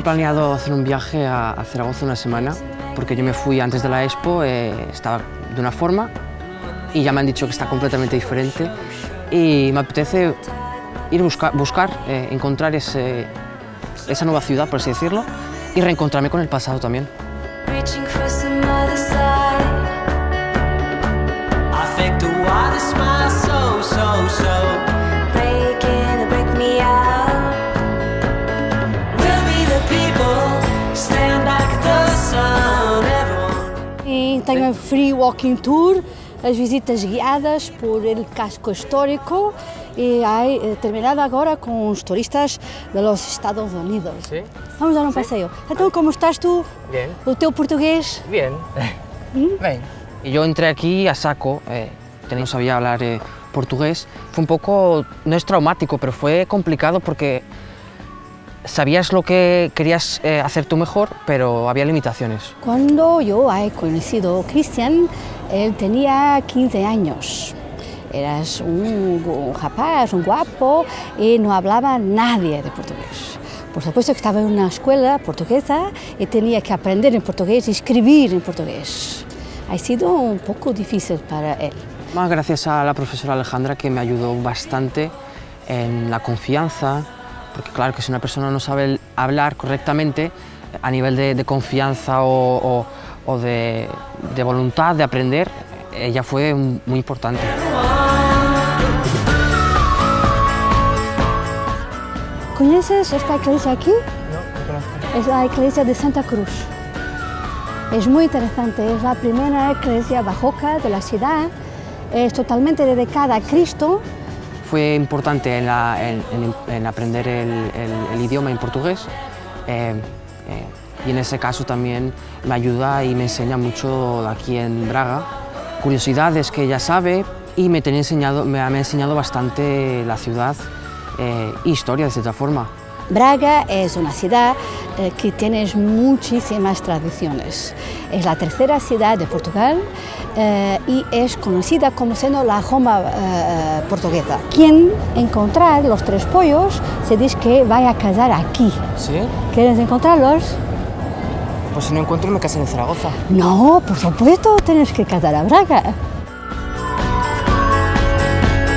planeado hacer un viaje a Zaragoza una semana, porque yo me fui antes de la Expo, estaba de una forma y ya me han dicho que está completamente diferente y me apetece ir a buscar encontrar esa nueva ciudad, por así decirlo, y reencontrarme con el pasado también. E tenho free walking tour, as visitas guiadas por el casco histórico e hay terminado agora com os turistas dos Estados Unidos. ¿Sí? Vamos dar um passeio. Então, como estás tu? Bien. O teu português? Bien. Ven. Y yo entré aquí a saco, no sabía hablar portugués. Fue un poco, no es traumático, pero fue complicado porque sabías lo que querías hacer tú mejor, pero había limitaciones. Cuando yo he conocido a Cristian, él tenía 15 años. Eras un rapaz, un guapo, y no hablaba nadie de portugués. Por supuesto que estaba en una escuela portuguesa y tenía que aprender en portugués y escribir en portugués. Ha sido un poco difícil para él. Más gracias a la profesora Alejandra, que me ayudó bastante en la confianza, porque claro que si una persona no sabe hablar correctamente, a nivel de confianza o de voluntad de aprender, ella fue muy importante. ¿Conoces esta iglesia aquí? No, no conozco. Es la iglesia de Santa Cruz. Es muy interesante, es la primera iglesia barroca de la ciudad, es totalmente dedicada a Cristo. Fue importante en aprender el idioma en portugués y en ese caso también me ayuda y me enseña mucho aquí en Braga, curiosidades que ella sabe y me ha enseñado bastante la ciudad e historia de cierta forma. Braga es una ciudad que tiene muchísimas tradiciones. Es la tercera ciudad de Portugal y es conocida como siendo la Roma portuguesa. Quien encontrar los tres pollos se dice que va a casar aquí. ¿Sí? ¿Quieres encontrarlos? Pues si no encuentro me caso en Zaragoza. No, por supuesto, tienes que casar a Braga.